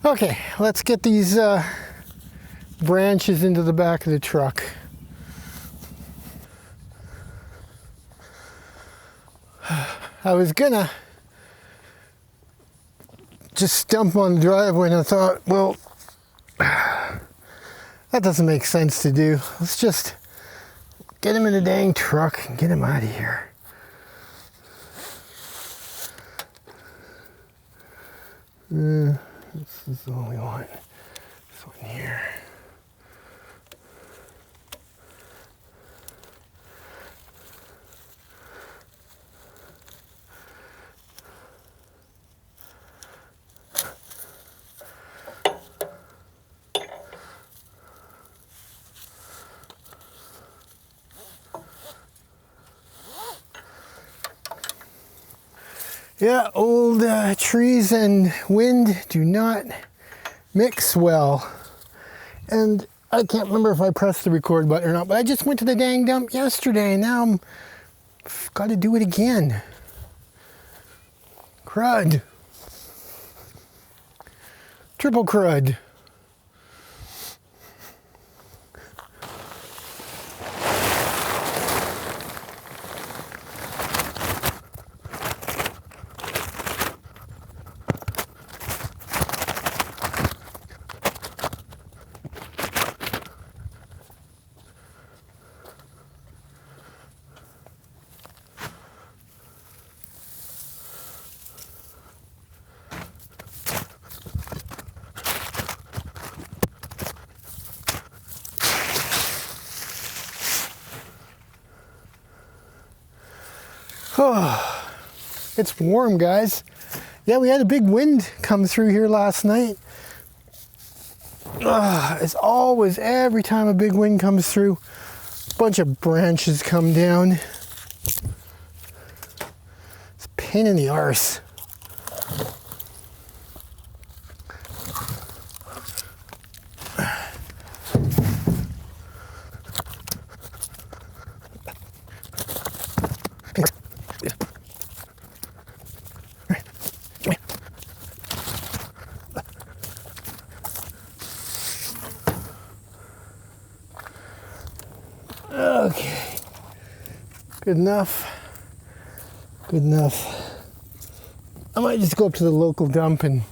Okay, let's get these branches into the back of the truck. I was gonna just dump on the driveway and I thought, well, that doesn't make sense to do. Let's just get him in the dang truck and get him out of here. This is all we want. This one here. Yeah, old trees and wind do not mix well. And I can't remember if I pressed the record button or not, but I just went to the dang dump yesterday and now I'm got to do it again. Crud. Triple crud. Oh, it's warm, guys. Yeah, we had a big wind come through here last night. It's always, every time a big wind comes through, a bunch of branches come down. It's a pain in the arse. Okay, good enough, good enough. I might just go up to the local dump and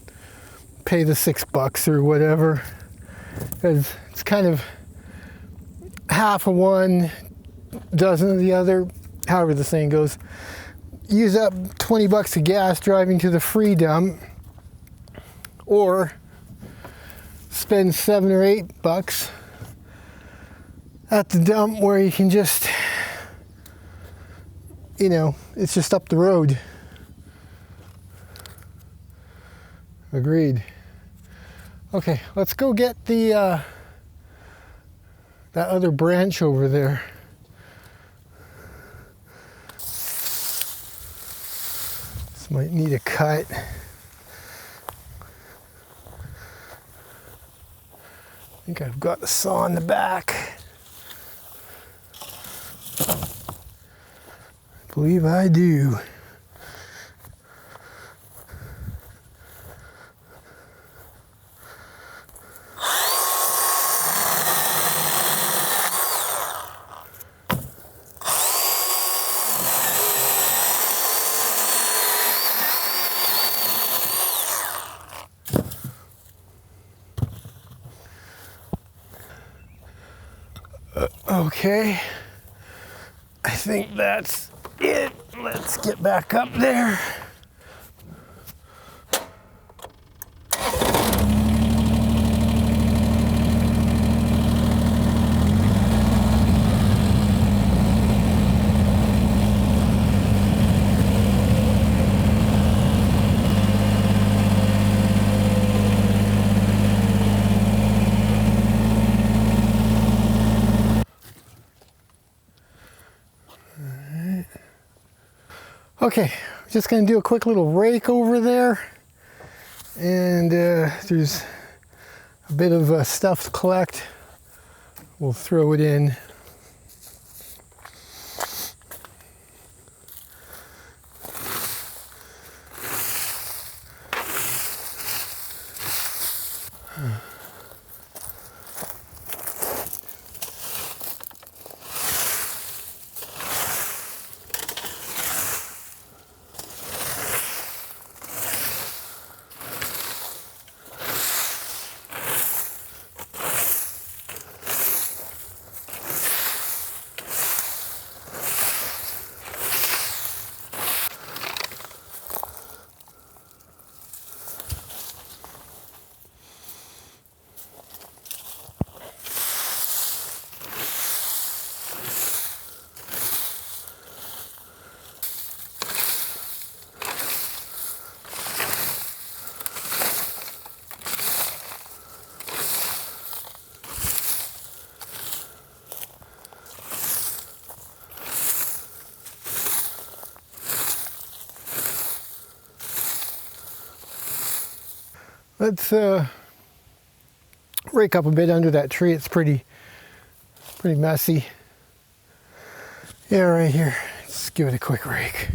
pay the $6 or whatever, because it's kind of half of one, dozen of the other, however the saying goes. Use up $20 of gas driving to the free dump, or spend $7 or $8 at the dump where you can just, you know, it's just up the road. Agreed. Okay, let's go get the that other branch over there. This might need a cut. I think I've got the saw in the back. I believe I do. Okay, I think that's it. Let's get back up there. Okay, just gonna do a quick little rake over there, and there's a bit of stuff to collect. We'll throw it in. Let's rake up a bit under that tree. It's pretty messy. Yeah, right here. Let's give it a quick rake.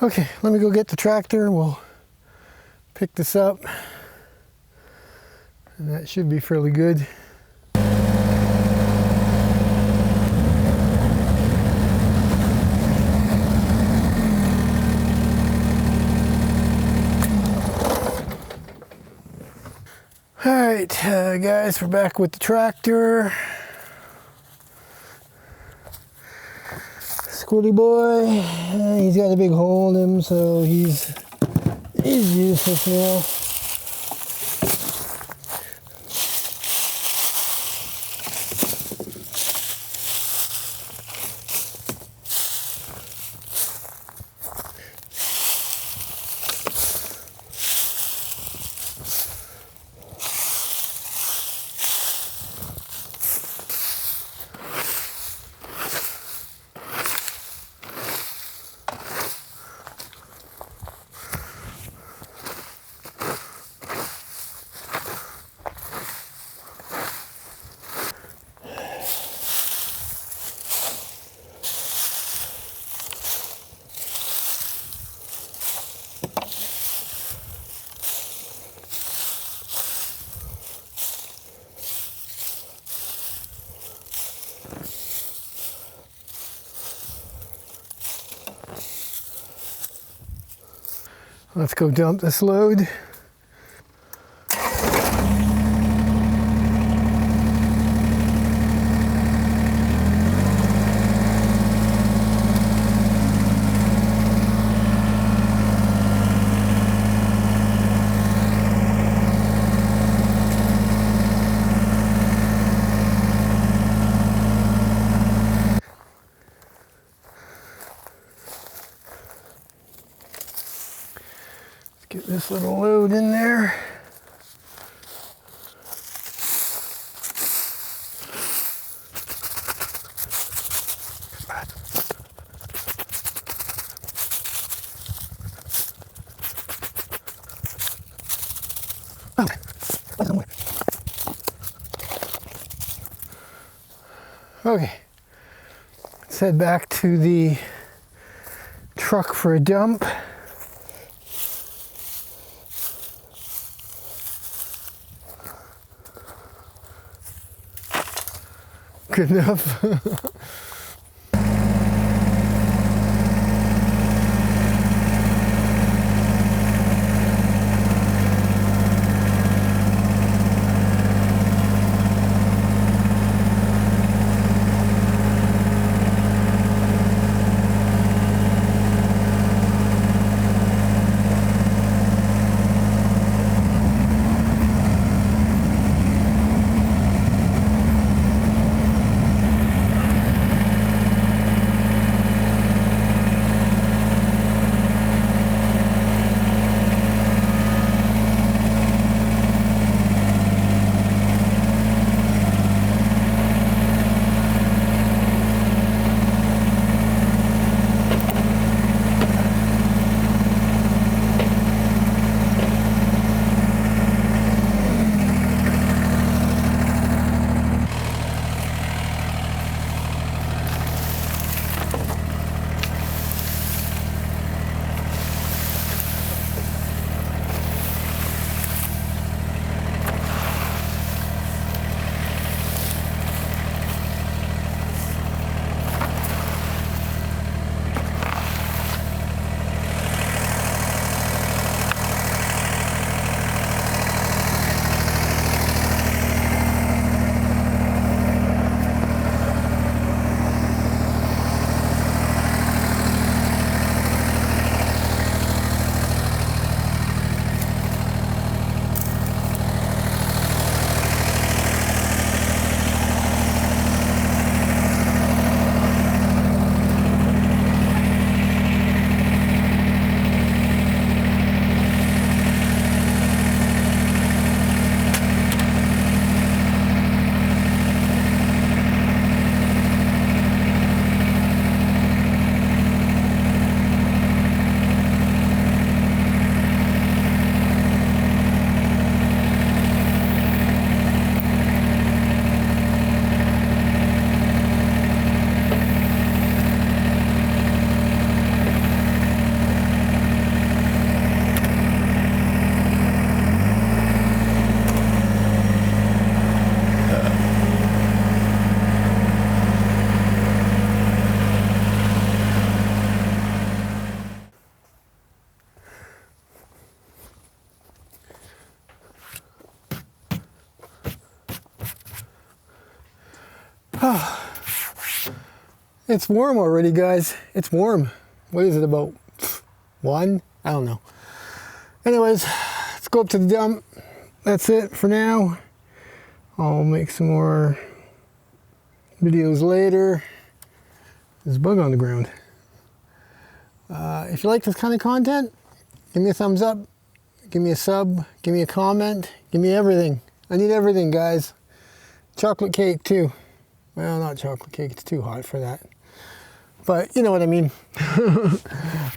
Okay, let me go get the tractor and we'll pick this up. And that should be fairly good. All right, guys, we're back with the tractor. Squirty boy, he's got a big hole in him, so he's useless now. Let's go dump this load. Get this little load in there. Okay, let's head back to the truck for a dump. Good enough. It's warm already, guys. It's warm. What is it, about 1? I don't know. Anyways, let's go up to the dump. That's it for now. I'll make some more videos later. There's a bug on the ground. If you like this kind of content, give me a thumbs up, give me a sub, give me a comment, give me everything. I need everything, guys. Chocolate cake too. Well, not chocolate cake, it's too hot for that. But you know what I mean.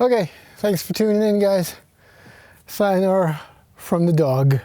Okay, thanks for tuning in, guys. Sayonara from the dog.